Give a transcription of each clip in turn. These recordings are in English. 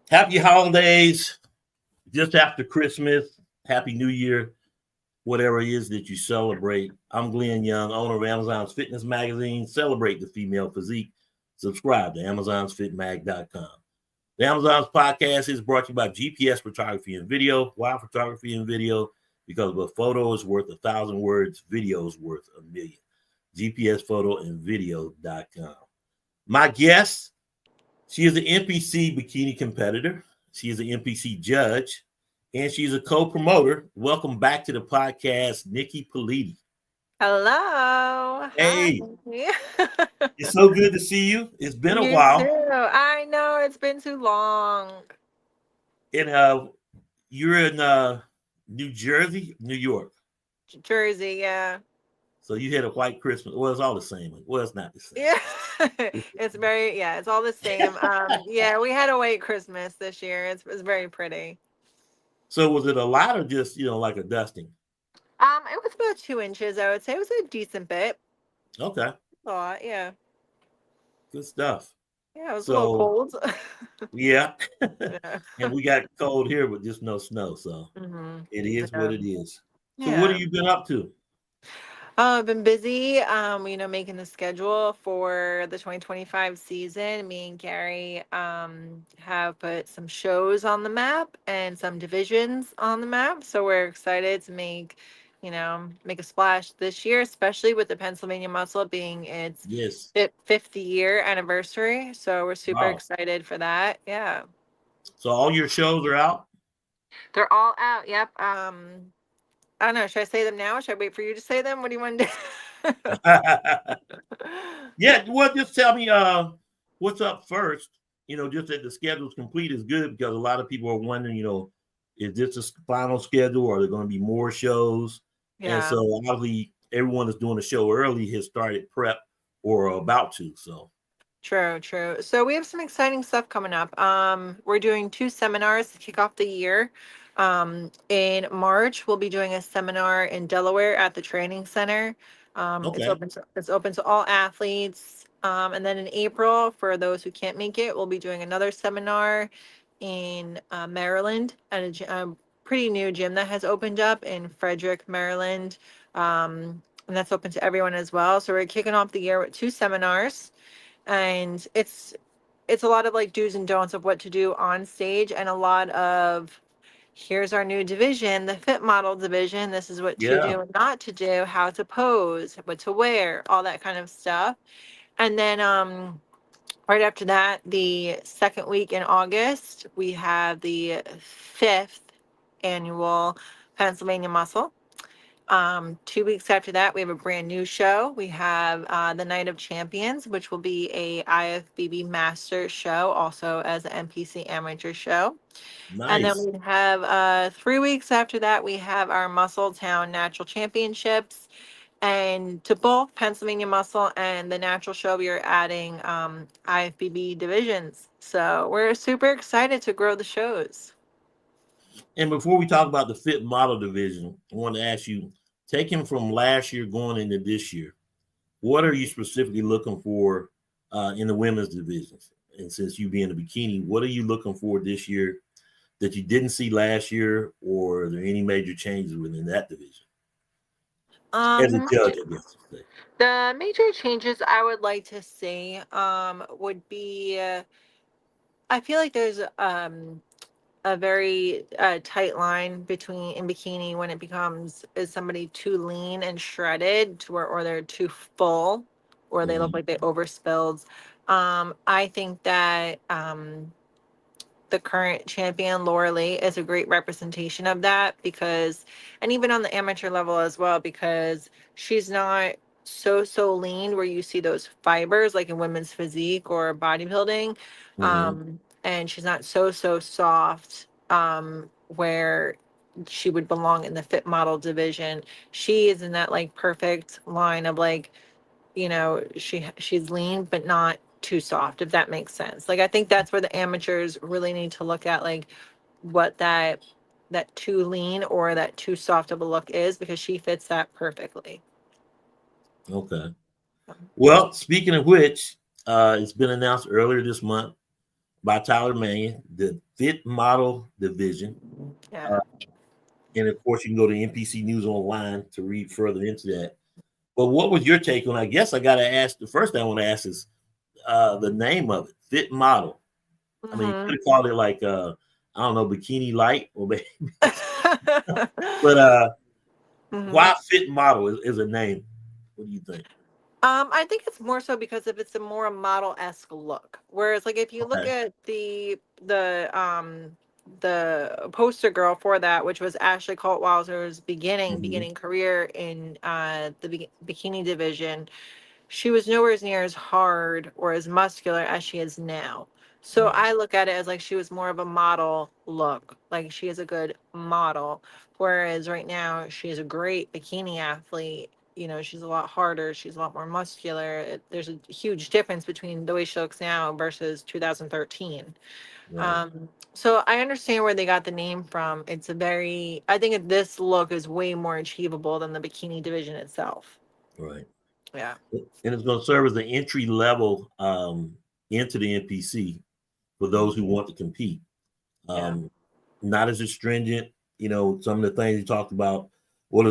Happy holidays. Just after Christmas. Happy New Year. Whatever it is that you celebrate. I'm Glenn Young, owner of Amazon's Fitness Magazine. Celebrate the female physique. Subscribe to AmazonsFitMag.com. The Amazon's podcast is brought to you by GPS Photography and Video. Why photography and video? Because a photo is worth 1,000 words, video is worth 1,000,000. GPSPhotoandVideo.com. My guest, she is an NPC bikini competitor. She is an NPC judge, and she's a co-promoter. Welcome back to the podcast, Nikki Politi. Hello. Hey, Hi. it's so good to see you. It's been a You while. too. I know it's been too long. And you're in New Jersey, New York. Jersey, yeah. So you had a white Christmas. Well, it's all the same. Well, it's not the same. Yeah. It's all the same. Yeah, we had a white Christmas this year. It's very pretty. So was it a lot or just, like a dusting? It was about 2 inches, I would say. It was a decent bit. Okay. A lot, yeah. Good stuff. Yeah, it was a little cold. Yeah. Yeah. And we got cold here, but just no snow. So it is what it is. So what Yeah. have you been up to? I've been busy, making the schedule for the 2025 season. Me and Gary have put some shows on the map and some divisions on the map. So we're excited to make a splash this year, especially with the Pennsylvania Muscle being its Yes. 50-year anniversary. So we're super excited for that. Yeah. So all your shows are out? They're all out. Yep. I don't know. Should I say them now? Should I wait for you to say them? What do you want to do? Yeah, well, just tell me what's up first. Just that the schedule's complete is good because a lot of people are wondering, is this a final schedule or are there going to be more shows? Yeah. And so obviously everyone that's doing the show early has started prep or about to. So True. So we have some exciting stuff coming up. We're doing 2 seminars to kick off the year. In March, we'll be doing a seminar in Delaware at the training center. okay. It's open to all athletes. And then in April, for those who can't make it, we'll be doing another seminar in Maryland at a pretty new gym that has opened up in Frederick, Maryland. And that's open to everyone as well. So we're kicking off the year with 2 seminars. And it's a lot of like do's and don'ts of what to do on stage, and a lot of here's our new division, the fit model division. This is what to do and not to do, how to pose, what to wear, all that kind of stuff. And then right after that, the second week in August, we have the 5th annual Pennsylvania Muscle. 2 weeks after that, we have a brand new show. We have the Night of Champions, which will be a IFBB Master show, also as an NPC amateur show. Nice. And then we have 3 weeks after that, we have our Muscle Town Natural Championships. And to both Pennsylvania Muscle and the Natural show, we are adding IFBB divisions. So we're super excited to grow the shows. And before we talk about the fit model division, I want to ask you, taking from last year going into this year, what are you specifically looking for in the women's divisions? And since you being a bikini, what are you looking for this year that you didn't see last year, or are there any major changes within that division? As a judge, I guess. The major changes I would like to see would be, I feel like there's a very tight line between in bikini when it becomes, is somebody too lean and shredded to where, or they're too full, or they look like they overspilled. I think that the current champion Laura Lee is a great representation of that, because, and even on the amateur level as well, because she's not so lean where you see those fibers like in women's physique or bodybuilding. And she's not so soft where she would belong in the fit model division. She is in that like perfect line of like, she's lean but not too soft, if that makes sense. Like I think that's where the amateurs really need to look at, like what that too lean or that too soft of a look is, because she fits that perfectly. Okay. Well, speaking of which, it's been announced earlier this month by Tyler Mannion, the Fit Model Division. Yeah. Uh, and of course, you can go to NPC News Online to read further into that. But what was your take on? I guess I got to ask. The first thing I want to ask is the name of it, Fit Model. I mean, you Hmm. could have called it like I don't know, Bikini Light, or maybe, but Hmm. why Fit Model is a name? What do you think? I think it's more so because if it's a more model-esque look. Whereas like if you look Okay. at the poster girl for that, which was Ashley Coltwalter's Mm-hmm. beginning career in the bikini division, she was nowhere near as hard or as muscular as she is now. So Right. I look at it as like she was more of a model look, like she is a good model. Whereas right now she is a great bikini athlete. You know, she's a lot harder, she's a lot more muscular. There's a huge difference between the way she looks now versus 2013. Right. So I understand where they got the name from. It's a very, I think this look is way more achievable than the bikini division itself. Right. Yeah. And it's going to serve as an entry level into the NPC for those who want to compete. Yeah. Um, Not as stringent. You know, some of the things you talked about. Well,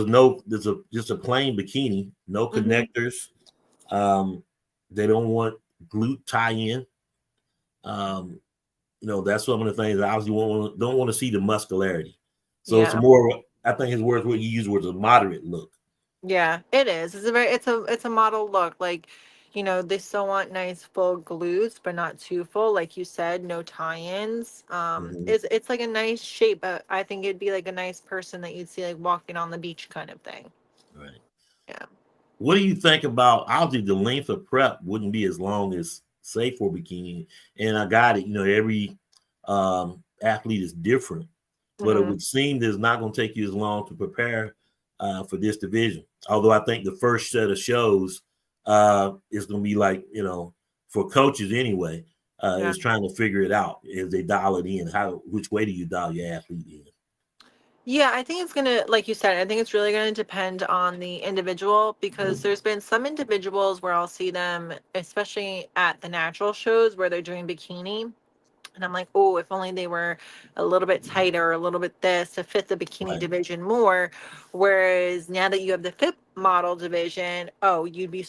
there's a just a plain bikini, no Hmm. connectors. Um, they don't want glute tie-in. Um, you know, that's some of the things that obviously don't want to see the muscularity. So it's Yeah. more. I think his words, what you use, was a moderate look. Yeah, it is. It's a model look. Like, they still want nice full glutes, but not too full. Like you said, no tie-ins. Mm-hmm. It's like a nice shape, but I think it'd be like a nice person that you'd see like walking on the beach kind of thing. Right. Yeah. What do you think about? Obviously, the length of prep wouldn't be as long as say for bikini. And I got it. You know, every athlete is different, but it Hmm. would seem that it's not going to take you as long to prepare for this division. Although I think the first set of shows is going to be like, you know, for coaches anyway, Yeah. is trying to figure it out as they dial it in. Which way do you dial your athlete in? Yeah, I think it's gonna, like you said, I think it's really gonna depend on the individual because there's been some individuals where I'll see them, especially at the natural shows where they're doing bikini. And I'm like, oh, if only they were a little bit tighter, a little bit this to fit the bikini Right. division more. Whereas now that you have the fit model division, oh, you'd be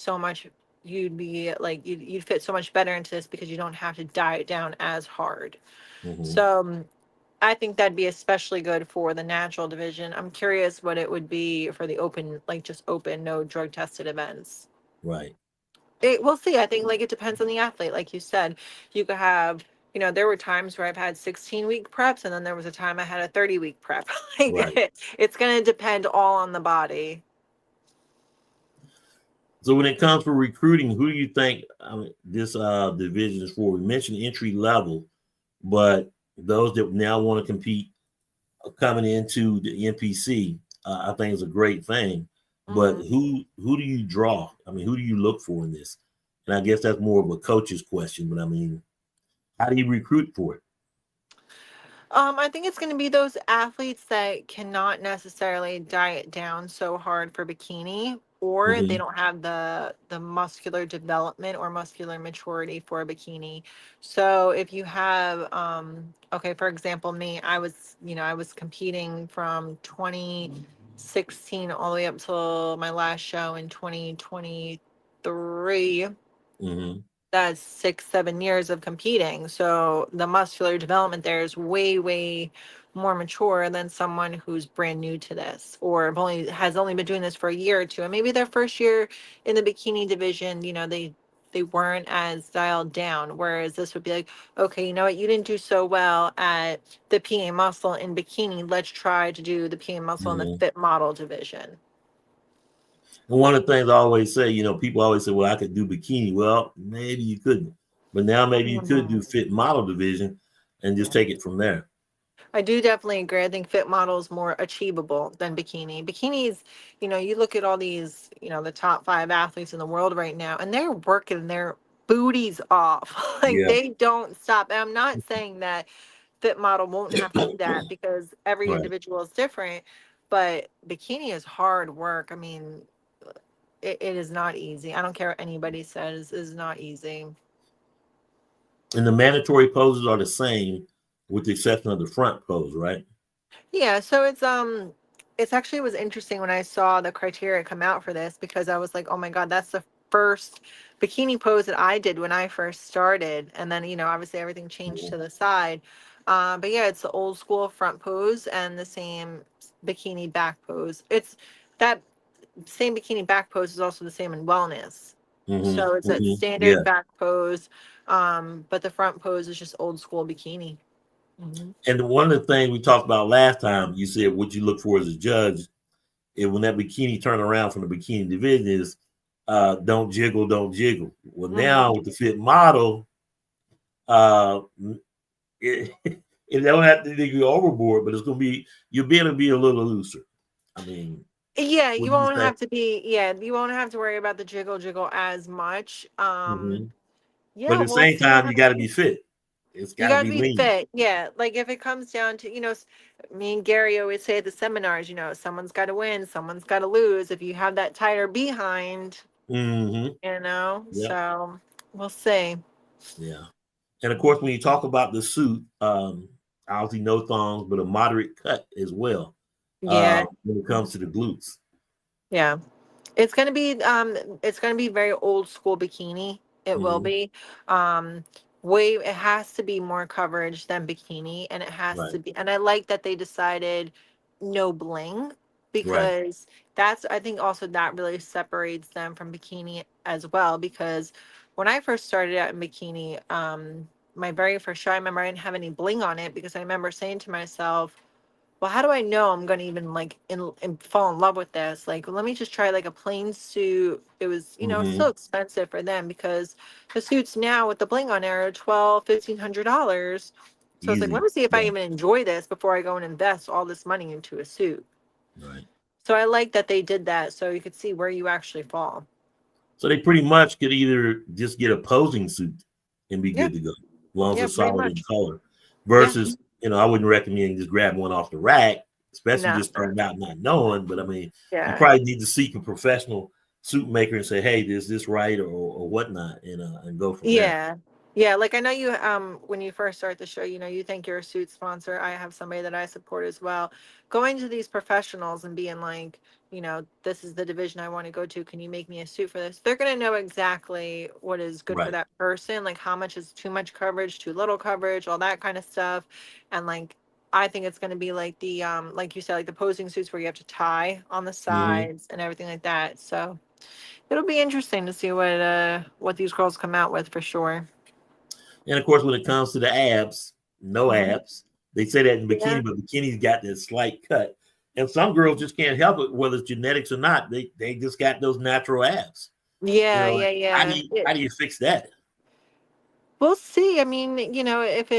like, you'd fit so much better into this because you don't have to diet down as hard. Mm-hmm. So I think that'd be especially good for the natural division. I'm curious what it would be for the open, like just open, no drug tested events. Right. We'll see. I think like it depends on the athlete. Like you said, you could have, there were times where I've had 16-week preps, and then there was a time I had a 30-week prep. Like Right. it's going to depend all on the body. So when it comes for recruiting, who do you think this division is for? We mentioned entry level, but those that now want to compete coming into the NPC, I think is a great thing. But Hmm. who do you draw? I mean, who do you look for in this? And I guess that's more of a coach's question. But I mean, how do you recruit for it? I think it's going to be those athletes that cannot necessarily diet down so hard for bikini, or they Mm-hmm. don't have the muscular development or muscular maturity for a bikini. So if you have, okay, for example, me, I was competing from 2016 all the way up till my last show in 2023. Mm-hmm. That's 6 7 years of competing, so the muscular development there is way way more mature than someone who's brand new to this or has only been doing this for a year or two, and maybe their first year in the bikini division, they weren't as dialed down, whereas this would be like, okay, you know what, you didn't do so well at the PA muscle in bikini, let's try to do the PA muscle in the Mm-hmm. fit model division. And one of the things I always say, you know, people always say, well, I could do bikini. Well, maybe you couldn't. But now maybe you could do Mhm. fit model division and just Yeah. take it from there. I do definitely agree. I think fit model is more achievable than bikini. Bikinis, you look at all these, the top 5 athletes in the world right now, and they're working their booties off. Like Yeah. they don't stop. And I'm not saying that fit model won't have to do that because every Right. individual is different, but bikini is hard work. I mean, it is not easy. I don't care what anybody says, it's not easy. And the mandatory poses are the same, with the exception of the front pose, right? Yeah, so it's actually was interesting when I saw the criteria come out for this because I was like, "Oh my God, that's the first bikini pose that I did when I first started." And then, obviously everything changed Mhm. to the side. But yeah, it's the old school front pose and the same bikini back pose. It's that same bikini back pose is also the same in wellness. So it's that Yeah. standard back pose, but the front pose is just old school bikini. Hmm. And one of the things we talked about last time, you said what you look for as a judge, and when that bikini turn around from the bikini division is don't jiggle, don't jiggle. Well, Hmm. now with the fit model, uh, it, it don't have to be overboard, but it's gonna be you'll be able to be a little looser. I mean, Yeah, what you do you won't say? have to be, yeah, you won't have to worry about the jiggle jiggle as much. Hmm. But Yeah, at the we'll same see time, how you got to it be is. fit. It's You got to got to be be lean. fit. Yeah, like if it comes down to, me and Gary always say at the seminars, someone's got to win, someone's got to lose. If you have that tighter behind, Hmm. Yep. so we'll see. Yeah. And of course, when you talk about the suit, obviously no thongs, but a moderate cut as well Yeah. when it comes to the glutes. Yeah. It's gonna be very old school bikini. It will Hmm. be. Um Way it has to be more coverage than bikini, and it has Right. to be, and I like that they decided no bling, Right. because that's, I think, also that really separates them from bikini as well, because when I first started out in bikini, my very first show, I remember I didn't have any bling on it because I remember saying to myself, well, how do I know I'm going to even like fall in love with this? Like, let me just try like a plain suit. It was, Hmm. so expensive for them because the suits now with the bling on there are 12, $1,500. So it's like, let Easy. me see if I Yeah. even enjoy this before I go and invest all this money into a suit. Right. So I like that they did that so you could see where you actually fall. So they pretty much could either just get a posing suit and be Yeah. good to go, as long as Yeah, it's pretty solid in much. color. Yeah. Versus, I wouldn't recommend just grabbing one off the rack, especially No. just starting out not knowing. But I mean, you Yeah. probably need to seek a professional suit maker and say, "Hey, is this right or whatnot," and go from there. Yeah. Yeah, like I know you when you first start the show, you think you're a suit sponsor. I have somebody that I support as well. Going to these professionals and being like, this is the division I want to go to. Can you make me a suit for this? They're going to know exactly what is good for Right. that person, like how much is too much coverage, too little coverage, all that kind of stuff. And like I think it's going to be like the like you said, like the posing suits where you have to tie on the Hmm. sides and everything like that. So it'll be interesting to see what these girls come out with for sure. And of course, when it comes to the abs, no Mhm. abs. They say that in Yeah. bikini, but bikini's got that slight cut. And some girls just can't help it, whether it's genetics or not. They just got those natural abs. Yeah, yeah, How do yeah. you fix that? We'll see. I mean, if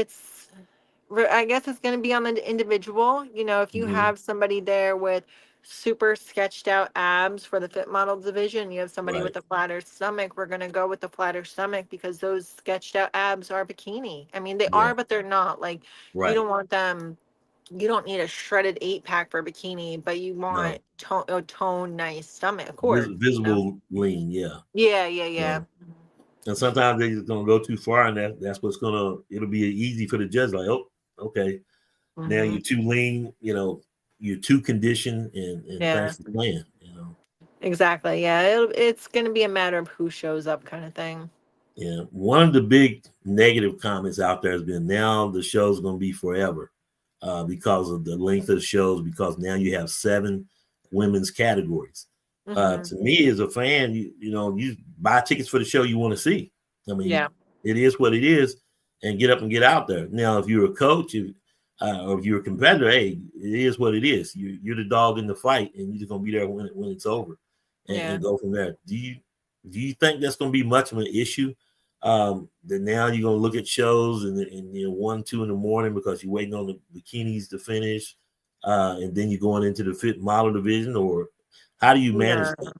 I guess it's going to be on the individual. If you Hmm. have somebody there with super sketched out abs for the fit model division, you have somebody Right. with a flatter stomach, we're going to go with the flatter stomach because those sketched out abs are bikini. I mean, they Yeah. are, but they're not. Like, you Right. don't want them, you don't need a shredded eight pack for bikini, but you want No. a tone nice stomach, of course. Visible lean. Yeah. Yeah, yeah, yeah. So, and sometimes they're just gonna go too far, and that's what's gonna it'll be easy for the judge. Like, oh, okay, now Hmm. you're too lean. You're too conditioned, and Yeah, thanks for playing. You know. exactly. Yeah, it's going to be a matter of who shows up, kind of thing. Yeah, one of the big negative comments out there has been now the show's going to be forever because of the length of the shows. Because now you have seven women's categories. Hmm. To me, as a fan, you buy tickets for the show you want to see. I mean, Yeah, it is what it is, and get up and get out there. Now, if you're a coach, or if you're a competitor, hey, it is what it is. You're the dog in the fight, and you're just going to be there when it's over, yeah, and go from there. Do you think that's going to be much of an issue? That now you're gonna look at shows and 1, 2 in the morning because you're waiting on the bikinis to finish, and then you're going into the fit model division, or how do you manage no. that?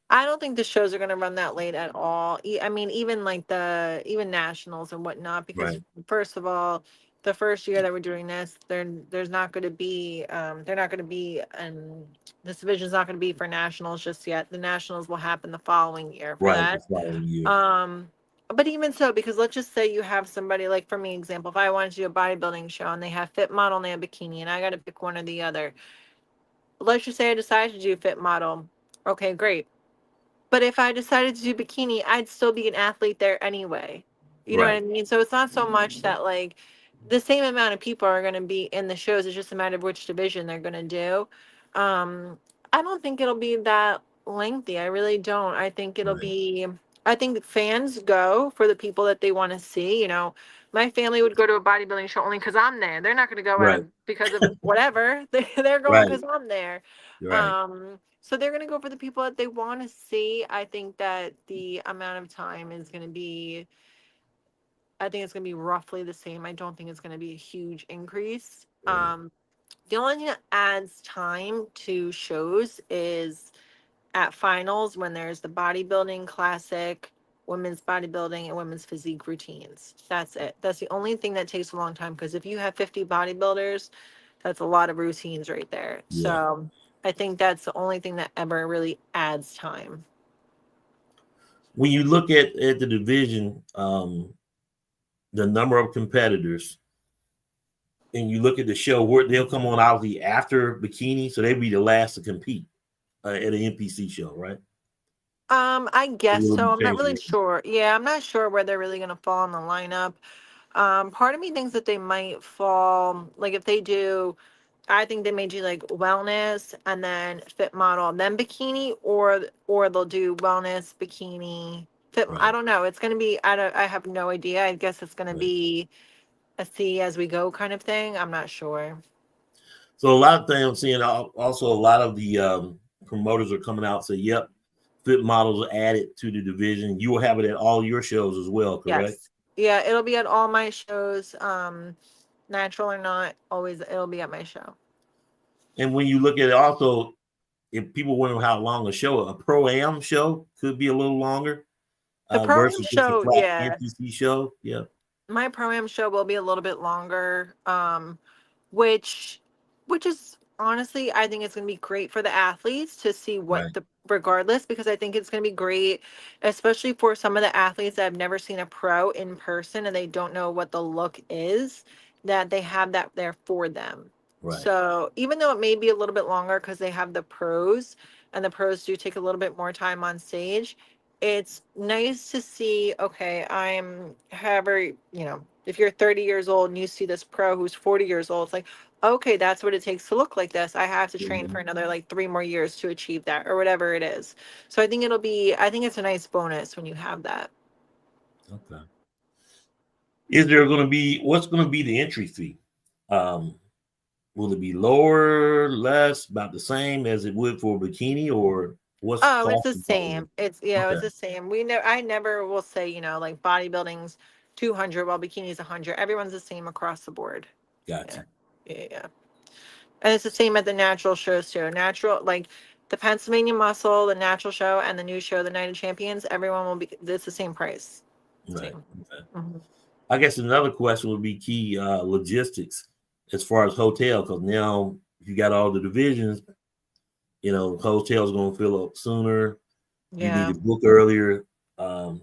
I don't think the shows are going to run that late at all. I mean, even like even nationals and whatnot, because Right, first of all, the first year that we're doing this, there's not going to be, they're not going to be, and this division's not going to be for nationals just yet. The nationals will happen the following year for right, the that. following year. Um, But even so, because let's just say you have somebody, like for me, example, if I wanted to do a bodybuilding show and they have fit model and they have bikini, and I got to pick one or the other. Let's just say I decided to do fit model. Okay, great. But if I decided to do bikini, I'd still be an athlete there anyway. You know what I Right. mean? So it's not so much that like the same amount of people are going to be in the shows. It's just a matter of which division they're going to do. Um, I don't think it'll be that lengthy. I really don't. I think it'll Right. be. I think fans go for the people that they want to see. You know, my family would go to a bodybuilding show only because I'm there. They're not going to go out Right. of because of whatever. They're going Right. because I'm there. Right. So they're gonna go for the people that they want to see. I think that the amount of time is gonna be, I think it's gonna be roughly the same. I don't think it's gonna be a huge increase. Right. The only thing that adds time to shows is at finals when there's the bodybuilding classic, women's bodybuilding, and women's physique routines. That's it. That's the only thing that takes a long time because if you have 50 bodybuilders, that's a lot of routines right there. Yeah. So I think that's the only thing that ever really adds time. When you look at the division, the number of competitors, and you look at the show, where they'll come on obviously after bikini, so they'll be the last to compete at an NPC show, right? I It guess will be so. I'm not changing really it. sure. Yeah, I'm not sure where they're really gonna fall in the lineup. Part of me thinks that they might fall, like if they do, I think they may do like wellness and then fit model and then bikini, or they'll do wellness, bikini, fit. I Right. don't know. It's gonna be. I have no idea. I guess it's gonna Right. be a see as we go kind of thing. I'm not sure. So a lot of things I'm seeing also a lot of the promoters are coming out and say, "Yep, fit models are added to the division. You will have it at all your shows as well, correct?" Yes. Yeah, it'll be at all my shows. Natural or not, always it'll be at my show. And when you look at it, also, if people wonder how long a pro am show could be a little longer The pro-am versus just a show, flat yeah. NPC show. Yeah. My pro-am show will be a little bit longer. Which is honestly, I think it's going to be great for the athletes to see what Right. the, regardless, because I think it's going to be great, especially for some of the athletes that have never seen a pro in person and they don't know what the look is, that they have that there for them. Right. So even though it may be a little bit longer because they have the pros and the pros do take a little bit more time on stage, it's nice to see, okay, I'm however, if you're 30 years old and you see this pro who's 40 years old, it's like, okay, that's what it takes to look like this. I have to train for Mhm. another like 3 more years to achieve that or whatever it is. So I think it's a nice bonus when you have that. Okay. Is there going to be what's going to be the entry fee? Um, will it be lower, less, about the same as it would for a bikini, or what's the Oh, it's cost the involved? same. It's Okay, the same. I never will say, like bodybuilding's 200 while bikini's 100. Everyone's the same across the board. got Yeah. you. Yeah. Yeah. And it's the same at the natural shows too. Natural, like the Pennsylvania Muscle, the natural show, and the new show, the Night of Champions, everyone will be, it's the same price. Right. Same. Okay. Mhm. I guess another question would be key logistics as far as hotel, because now if you got all the divisions, hotels going to fill up sooner. You need Yeah. to book earlier. Um,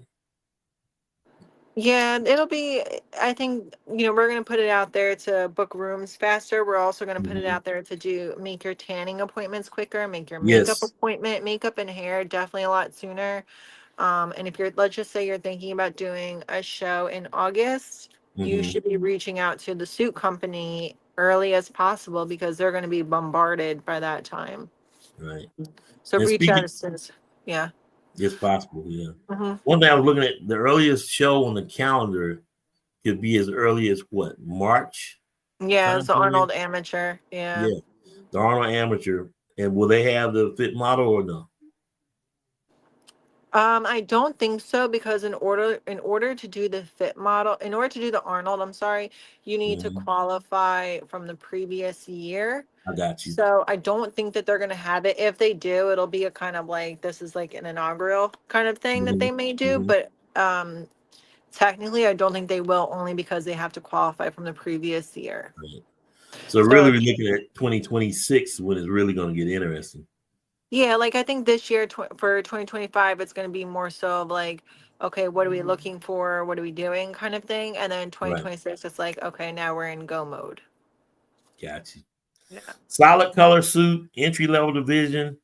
Yeah, it'll be, I think, we're going to put it out there to book rooms faster. We're also going to put it mhm. out there to make your tanning appointments quicker, make your makeup Yes. appointment, makeup and hair definitely a lot sooner. And if let's just say you're thinking about doing a show in August, you Hmm. should be reaching out to the suit company early as possible because they're going to be bombarded by that time. Right. So And reach out speaking, as soon as, yeah. it's possible. Yeah. Hmm. One thing I was looking at, the earliest show on the calendar could be as early as what, March Yeah, time it's the period? Arnold Amateur. Yeah. Yeah, the Arnold Amateur. And will they have the fit model or no? I don't think so because in order to do the fit model, in order to do the Arnold, I'm sorry, you need to Hmm. qualify from the previous year. I got you. So I don't think that they're going to have it. If they do, it'll be a kind of like this is like an inaugural kind of thing that Hmm. they may do, Hmm. but technically I don't think they will only because they have to qualify from the previous year. Right. So So really, we're looking at 2026 when it's really going to get interesting. yeah, like I think this year for 2025, it's going to be more so of like, okay, what are we looking for? What are we doing kind of thing. And then Right. 2026, it's like, okay, now we're in go mode. Got you. Yeah. Solid color suit, entry level division,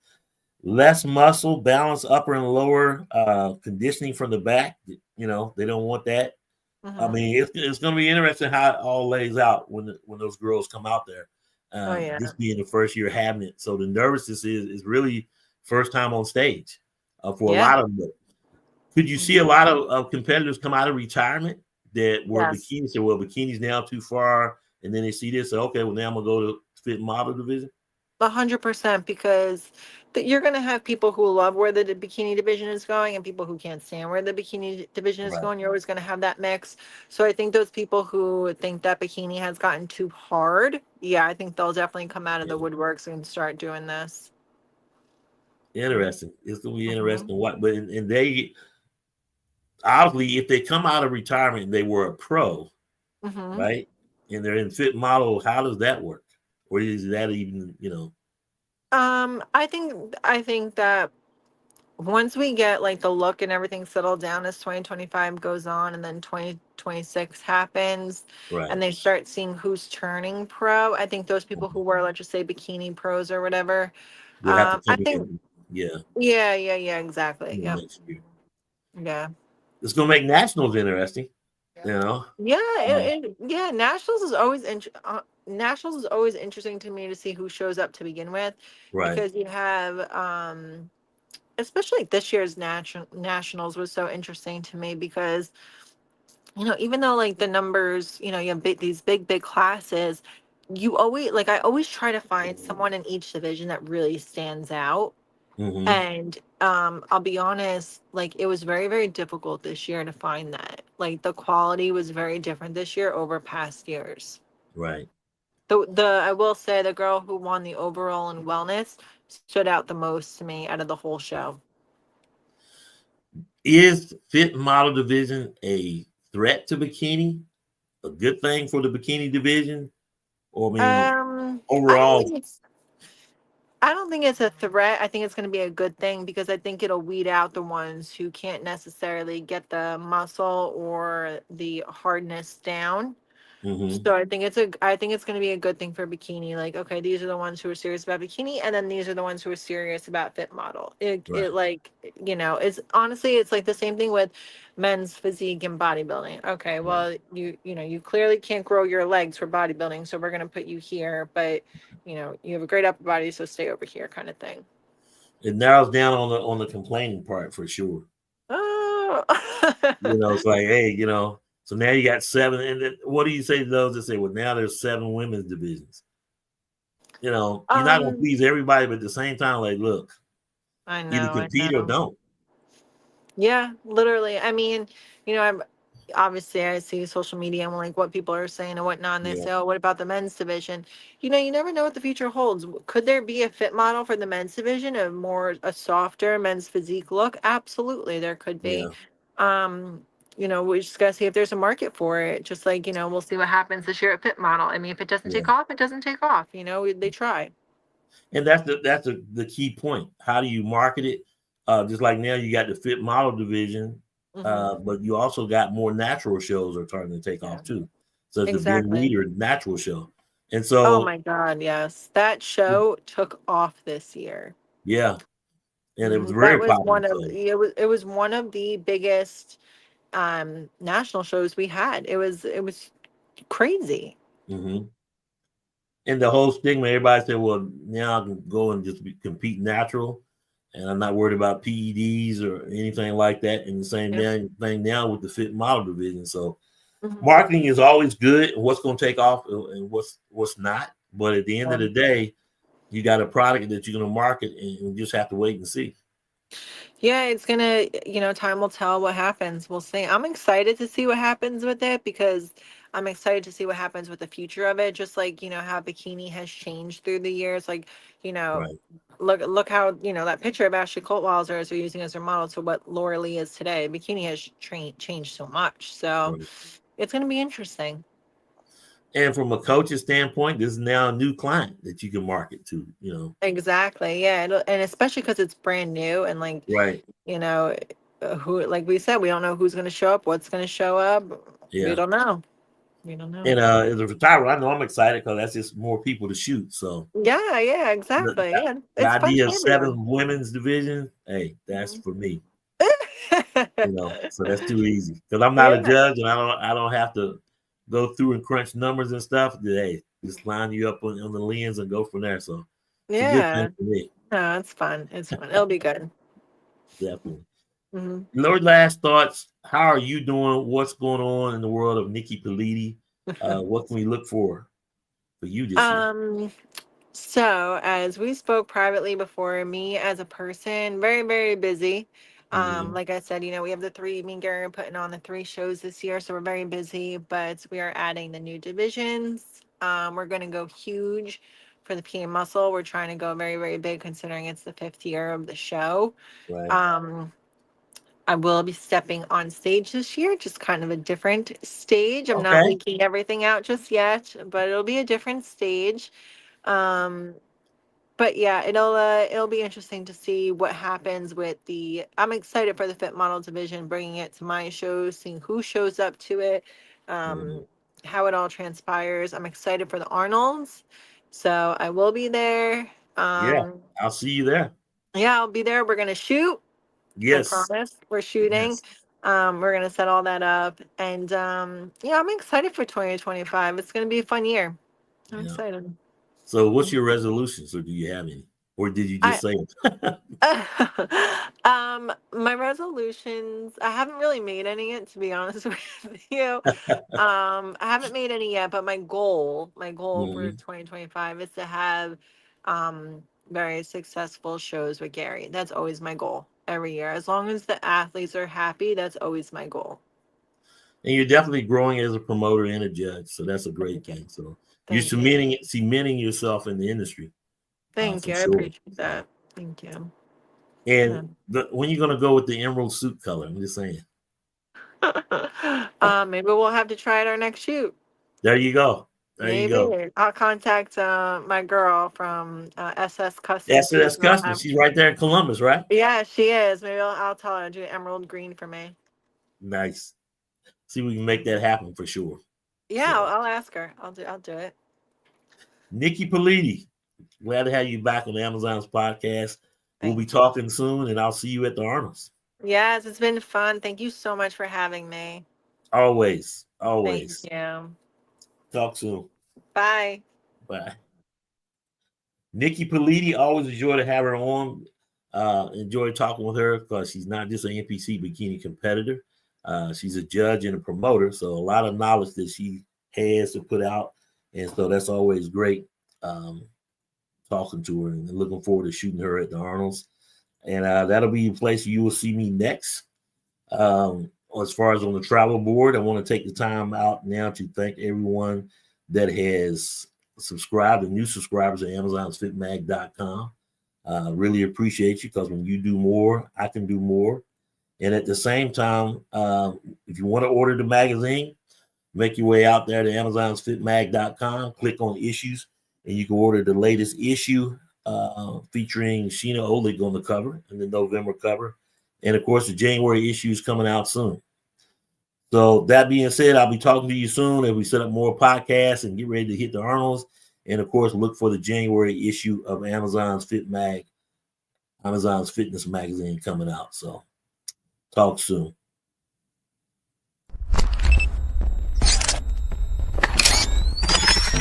less muscle, balance upper and lower, conditioning from the back. They don't want that. I Hmm. mean, it's going to be interesting how it all lays out when those girls come out there. Oh, yeah. This being the first year having it, so the nervousness is really first time on stage for a Yeah. lot of them. Could you see a Hmm. lot of competitors come out of retirement that were Yes. bikinis? Say, well, bikini's now too far, and then they see this. Say, okay, well now I'm gonna go to fit model division. 100%, because you're going to have people who love where the bikini division is going and people who can't stand where the bikini division is Right. going. You're always going to have that mix. So I think those people who think that bikini has gotten too hard, yeah, I think they'll definitely come out of the Yeah. woodworks and start doing this. Interesting. It's gonna be Hmm. interesting. What, but and they obviously, if they come out of retirement and they were a pro, Hmm. right, and they're in fit model, how does that work? Or is that even I think that once we get like the look and everything settled down as 2025 goes on and then 2026 happens right? and they start seeing who's turning pro, I think those people who Mhm. were, let's just say, bikini pros or whatever, We'll have to I come think, in. Yeah, yeah, exactly. Yep. next year. Yeah. It's gonna make nationals interesting. You know, Yeah, um, yeah, Nationals is always interesting to me to see who shows up to begin with, right. because you have especially like this year's nationals was so interesting to me because, even though like the numbers, you have these big classes, you always like I always try to find someone in each division that really stands out. Hmm. And I'll be honest, like it was very, very difficult this year to find that. Like the quality was very different this year over past years. Right. The I will say the girl who won the overall in wellness stood out the most to me out of the whole show. Is fit model division a threat to bikini? A good thing for the bikini division? Or I mean, I don't overall, think it's I don't think it's a threat. I think it's going to be a good thing because I think it'll weed out the ones who can't necessarily get the muscle or the hardness down. hmm So I think it's going to be a good thing for bikini. Like, okay, these are the ones who are serious about bikini, and then these are the ones who are serious about fit model. It right, like, it's honestly, it's like the same thing with men's physique and bodybuilding. Okay, right. well, you clearly can't grow your legs for bodybuilding, so we're going to put you here, but you have a great upper body, so stay over here, kind of thing. It narrows down on the complaining part for sure. Oh. It's like, hey, so now you got seven. And then what do you say to those that say, well, now there's seven women's divisions? You're not gonna um, please everybody, but at the same time, like, look, either I compete or know. don't. Yeah, literally. I mean, I'm obviously I see social media and like what people are saying and whatnot, and they Yeah, say, "Oh, what about the men's division?" You never know what the future holds. Could there be a fit model for the men's division, a softer men's physique look? Absolutely, there could be. yeah, Um, we just gotta see if there's a market for it. Just like, we'll see what happens this year at Fit Model. I mean, if it doesn't take yeah. off, it doesn't take off. They try. And that's the key point. How do you market it? Just like now you got the fit model division, Hmm. but you also got more natural shows are starting to take Yeah, off too. So it's the Ben exactly. Weeder natural show. And Oh so my God, yes. That show took off this year. yeah, and it was a That very was popular one of show. it was one of the biggest national shows we had. It was crazy. Hmm. And the whole stigma, everybody said, well, now I can go and just compete natural, and I'm not worried about PEDs or anything like that. And the same Yep. thing now with the fit model division. So Mhm. marketing is always good, and what's going to take off and what's not. But at the end of the Um, day, you got a product that you're going to market, and you just have to wait and see. yeah, it's gonna, time will tell what happens. We'll see. I'm excited to see what happens with it because I'm excited to see what happens with the future of it. Just like, how bikini has changed through the years. Like, you know, Right, look how, that picture of Ashley Coltwalzer as we're using as her model to what Laura Lee is today. Bikini has changed so much. So right. it's gonna be interesting. And from a coach's standpoint, this is now a new client that you can market to. Exactly. Yeah. And especially because it's brand new and like, Right. you know, who, like we said, we don't know who's going to show up, what's going to show up. We Yeah. don't know. We don't know. And as a photographer, I know I'm excited because that's just more people to shoot. So Yeah, the, exactly. Yeah, the it's fun idea for of everyone. 7 women's division, hey, that's Mhm. for me. So that's too easy because I'm not a Yeah, judge and I don't have to go through and crunch numbers and stuff. Hey, just line you up on the lens and go from there. So it's a good thing yeah. for me, No, it's fun. It's fun. It'll be good. definitely. Hmm. Lord, last thoughts. How are you doing? What's going on in the world of Nikki Politi? What can we look for you this year? um, So, as we spoke privately before, me as a person, very, very busy. Mm-hmm. Like I said, we have the three, me and Gary are putting on the three shows this year, so we're very busy, but we are adding the new divisions. We're going to go huge for the PA Muscle. We're trying to go very, very big considering it's the 5th year of the show. Right. Um, I will be stepping on stage this year, just kind of a different stage. I'm not Okay. leaking everything out just yet, but it'll be a different stage. Um, but yeah, it'll be interesting to see what happens with the. I'm excited for the Fit Model division, bringing it to my shows, seeing who shows up to it, Mm-hmm. um, how it all transpires. I'm excited for the Arnolds, so I will be there. Yeah, I'll see you there. Yeah, I'll be there. We're gonna shoot. I Yes. promise. We're shooting. Yes. We're gonna set all that up, and yeah, I'm excited for 2025. It's gonna be a fun year. I'm Yeah. excited. So, what's your resolutions, or do you have any, or did you just I say it? My resolutions, I haven't really made any yet, to be honest with you. I haven't made any yet, but my goal for Mhm. 2025 is to have um very successful shows with Gary. That's always my goal every year. As long as the athletes are happy, that's always my goal. And you're definitely growing as a promoter and a judge, so that's a great Thank you. thing. So you're Thank you. cementing yourself in the industry, Thank for you. I sure. appreciate So, that. Thank you. and Yeah. when you're gonna go with the emerald suit color? I'm just saying. Maybe we'll have to try it our next shoot. There you go. There you go. Maybe I'll contact my girl from SS Custom That's see if that's they'll custom. have. She's right there in Columbus, right? Yeah, she is. Maybe I'll tell her to do emerald green for me. Nice. See, we can make that happen for sure. Yeah, I'll, So, I'll ask her. I'll do it. Nikki Politi, glad to have you back on the Amazon's podcast. We'll be Thank you. talking soon, and I'll see you at the Arnold's. Yes, it's been fun. Thank you so much for having me. Always, Thank always. you. Talk soon. Bye. Bye. Nikki Politi, always enjoy to have her on. Enjoy talking with her because she's not just an NPC bikini competitor. She's a judge and a promoter, so a lot of knowledge that she has to put out, and so that's always great. Um, Talking to her and looking forward to shooting her at the Arnold's, and that'll be the place you will see me next. As far as on the travel board, I want to take the time out now to thank everyone that has subscribed and new subscribers at amazonsfitmag.com. Really appreciate you because when you do more, I can do more. And at the same time, if you want to order the magazine, make your way out there to amazonsfitmag.com, click on issues, and you can order the latest issue featuring Sheena Oleg on the cover and the November cover. And of course, the January issue is coming out soon. So that being said, I'll be talking to you soon as we set up more podcasts and get ready to hit the Arnold's. And of course, look for the January issue of Amazon's Fitness magazine coming out. So talk soon.